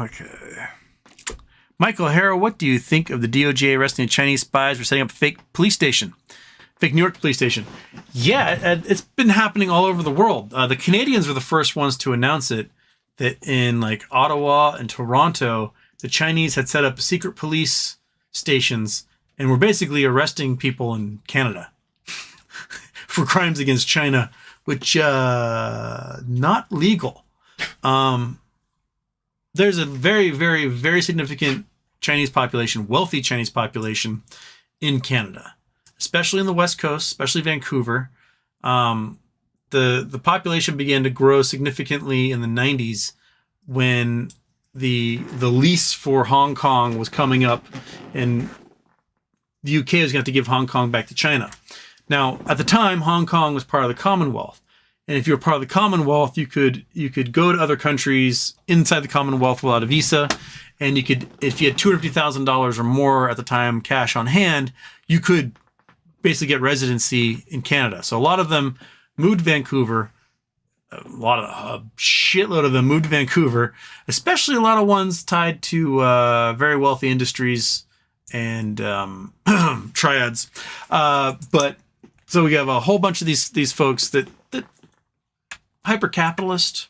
Okay. Michael Harrow, what do you think of the DOJ arresting Chinese spies for setting up a fake police station? Fake New York police station. Yeah, it's been happening all over the world. The Canadians were the first ones to announce it, that in like Ottawa and Toronto, the Chinese had set up secret police stations and were basically arresting people in Canada for crimes against China, which not legal. There's a very, very, very significant Chinese population, wealthy Chinese population in Canada, especially in the West Coast, especially Vancouver. The population began to grow significantly in the 90s when the lease for Hong Kong was coming up and the UK was going to have to give Hong Kong back to China. Now, at the time, Hong Kong was part of the Commonwealth. And if you were part of the Commonwealth, you could go to other countries inside the Commonwealth without a visa. And you could, if you had $250,000 or more at the time cash on hand, you could basically get residency in Canada. So a lot of them moved to Vancouver. A shitload of them moved to Vancouver, especially a lot of ones tied to very wealthy industries and triads. But so we have a whole bunch of these folks that hyper-capitalist,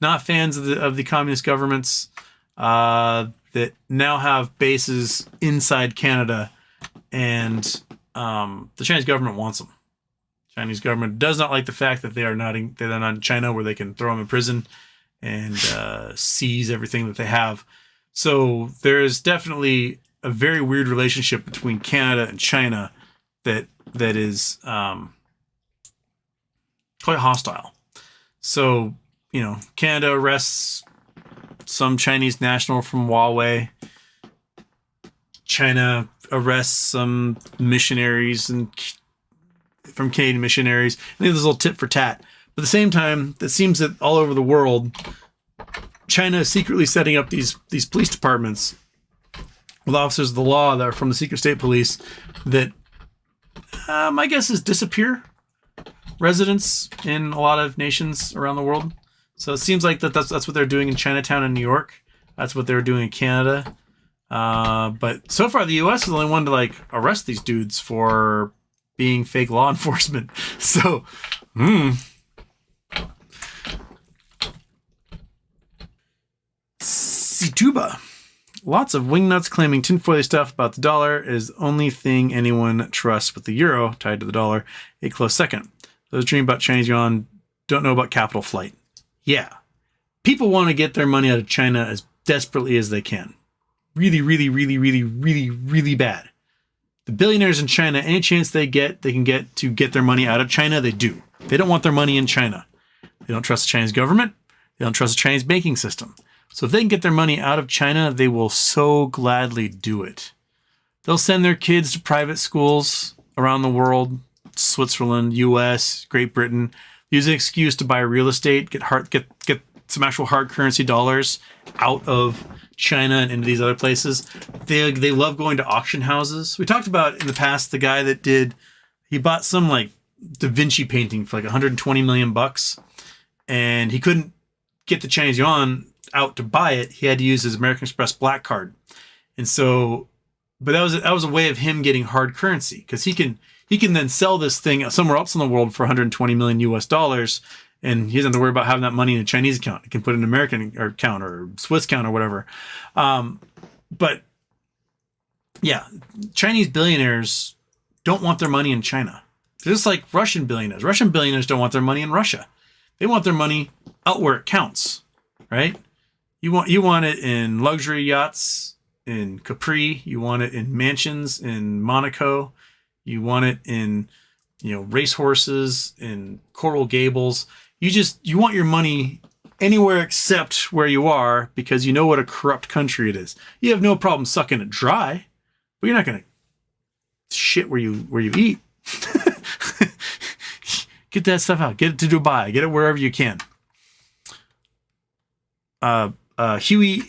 not fans of the communist governments, that now have bases inside Canada, and the Chinese government wants them. Chinese government does not like the fact that they're not in China, where they can throw them in prison and seize everything that they have. So there is definitely a very weird relationship between Canada and China that is quite hostile. So, Canada arrests some Chinese national from Huawei. China arrests some missionaries from Canadian missionaries. I think there's a little tit for tat. But at the same time, it seems that all over the world, China is secretly setting up these police departments with officers of the law that are from the secret state police that, my guess is, disappear residents in a lot of nations around the world. So it seems like that's what they're doing in Chinatown in New York. That's what they're doing in Canada. But so far, the U.S. is the only one to arrest these dudes for being fake law enforcement. So, Situba. Lots of wingnuts claiming tinfoil stuff about the dollar is the only thing anyone trusts, with the euro tied to the dollar a close second. Those dream about Chinese yuan don't know about capital flight. Yeah. People want to get their money out of China as desperately as they can. Really, really, really, really, really, really bad. The billionaires in China, any chance they can get to get their money out of China, they do. They don't want their money in China. They don't trust the Chinese government. They don't trust the Chinese banking system. So if they can get their money out of China, they will so gladly do it. They'll send their kids to private schools around the world, Switzerland, US, Great Britain, use an excuse to buy real estate, get some actual hard currency dollars out of China and into these other places. They love going to auction houses. We talked about in the past the guy that he bought some Da Vinci painting for $120 million, and he couldn't get the Chinese yuan out to buy it. He had to use his American Express black card. And so, but that was a way of him getting hard currency, because he can then sell this thing somewhere else in the world for $120 million US, and he doesn't have to worry about having that money in a Chinese account. He can put it in an American account or Swiss account or whatever. But yeah, Chinese billionaires don't want their money in China. Just like Russian billionaires. Russian billionaires don't want their money in Russia. They want their money out where it counts, right? You want it in luxury yachts in Capri. You want it in mansions in Monaco. You want it in, racehorses in Coral Gables. You want your money anywhere except where you are, because you know what a corrupt country it is. You have no problem sucking it dry, but you're not going to shit where you eat. Get that stuff out. Get it to Dubai. Get it wherever you can. Huey,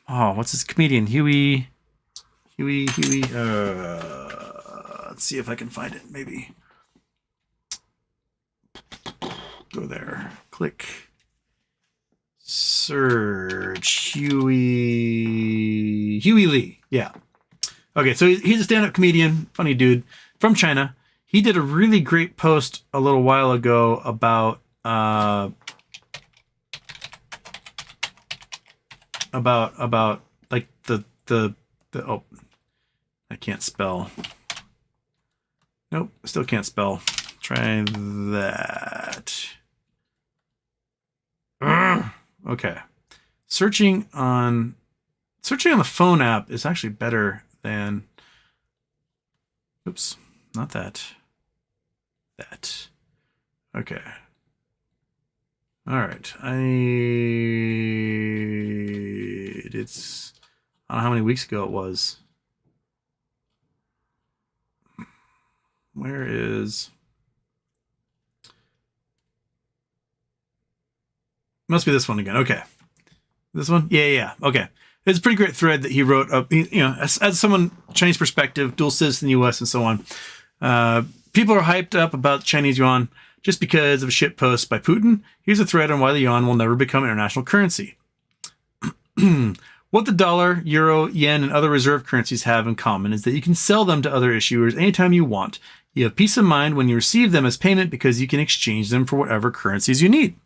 what's this comedian? Huey, let's see if I can find it, maybe. Go there, click, Search Huey Lee. Yeah. Okay, so he's a stand-up comedian, funny dude from China. He did a really great post a little while ago about like the oh, I can't spell. Nope, still can't spell. Try that. Okay. Searching on the phone app is actually better than, oops, not that. That. Okay. All right. I don't know how many weeks ago it was. Where is... Must be this one again. Okay. This one? Yeah. Okay. It's a pretty great thread that he wrote up, as someone, Chinese perspective, dual citizen US and so on. People are hyped up about Chinese yuan just because of a shit post by Putin. Here's a thread on why the yuan will never become international currency. What the dollar, euro, yen, and other reserve currencies have in common is that you can sell them to other issuers anytime you want. You have peace of mind when you receive them as payment because you can exchange them for whatever currencies you need.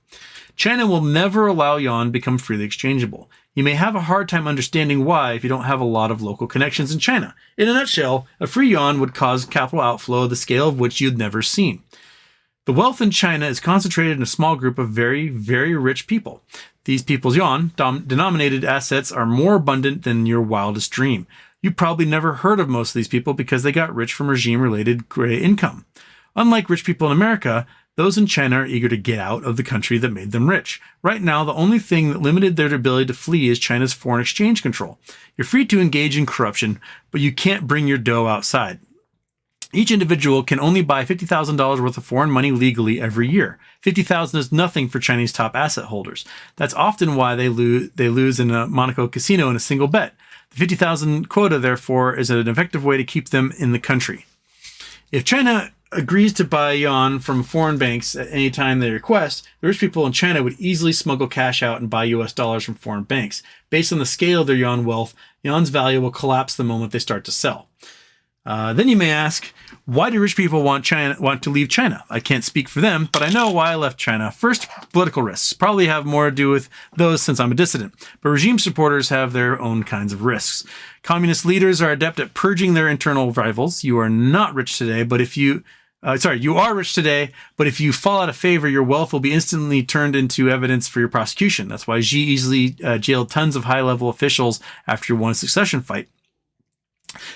China will never allow yuan to become freely exchangeable. You may have a hard time understanding why if you don't have a lot of local connections in China. In a nutshell, a free yuan would cause capital outflow of the scale of which you'd never seen. The wealth in China is concentrated in a small group of very, very rich people. These people's yuan denominated assets are more abundant than your wildest dream. You probably never heard of most of these people because they got rich from regime-related gray income. Unlike rich people in America, those in China are eager to get out of the country that made them rich. Right now, the only thing that limited their ability to flee is China's foreign exchange control. You're free to engage in corruption, but you can't bring your dough outside. Each individual can only buy $50,000 worth of foreign money legally every year. $50,000 is nothing for Chinese top asset holders. That's often why they lose in a Monaco casino in a single bet. The 50,000 quota, therefore, is an effective way to keep them in the country. If China agrees to buy yuan from foreign banks at any time they request, the rich people in China would easily smuggle cash out and buy US dollars from foreign banks. Based on the scale of their yuan wealth, yuan's value will collapse the moment they start to sell. Then you may ask, why do rich people want to leave China? I can't speak for them, but I know why I left China. First, political risks. Probably have more to do with those since I'm a dissident. But regime supporters have their own kinds of risks. Communist leaders are adept at purging their internal rivals. You are not rich today, but you are rich today, but if you fall out of favor, your wealth will be instantly turned into evidence for your prosecution. That's why Xi easily jailed tons of high-level officials after he won a succession fight.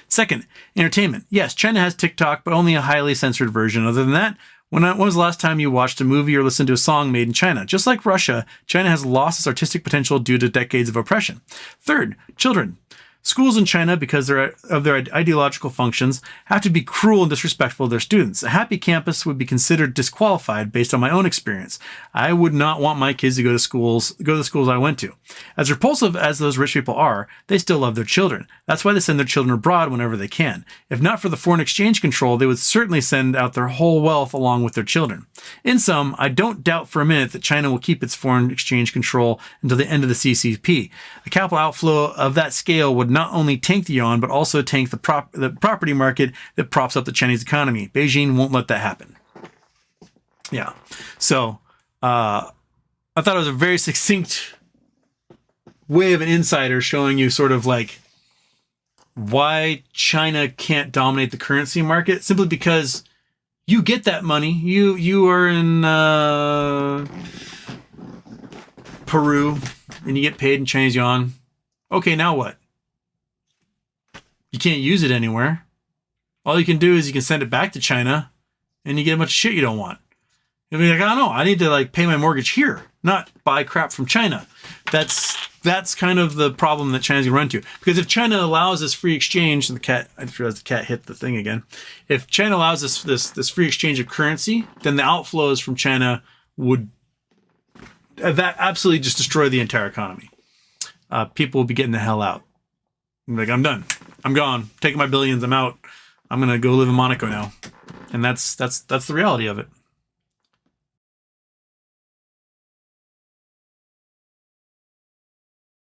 Second, entertainment. Yes, China has TikTok, but only a highly censored version. Other than that, when was the last time you watched a movie or listened to a song made in China? Just like Russia, China has lost its artistic potential due to decades of oppression. Third, children. Schools in China, because of their ideological functions, have to be cruel and disrespectful of their students. A happy campus would be considered disqualified based on my own experience. I would not want my kids to go to the schools I went to. As repulsive as those rich people are, they still love their children. That's why they send their children abroad whenever they can. If not for the foreign exchange control, they would certainly send out their whole wealth along with their children. In sum, I don't doubt for a minute that China will keep its foreign exchange control until the end of the CCP. A capital outflow of that scale would not only tank the yuan, but also tank the property market that props up the Chinese economy. Beijing won't let that happen. Yeah. So I thought it was a very succinct way of an insider showing you sort of like why China can't dominate the currency market, simply because you get that money. You are in Peru and you get paid in Chinese yuan. Okay, now what? You can't use it anywhere. All you can do is you can send it back to China and you get a bunch of shit you don't want. You'll be like, I don't know, I need to pay my mortgage here, not buy crap from China. That's kind of the problem that China's gonna run into. Because if China allows this free exchange, I just realized the cat hit the thing again. If China allows this free exchange of currency, then the outflows from China would that absolutely just destroy the entire economy. People will be getting the hell out. Like, I'm done. I'm gone. Taking my billions. I'm out. I'm gonna go live in Monaco now, and that's the reality of it.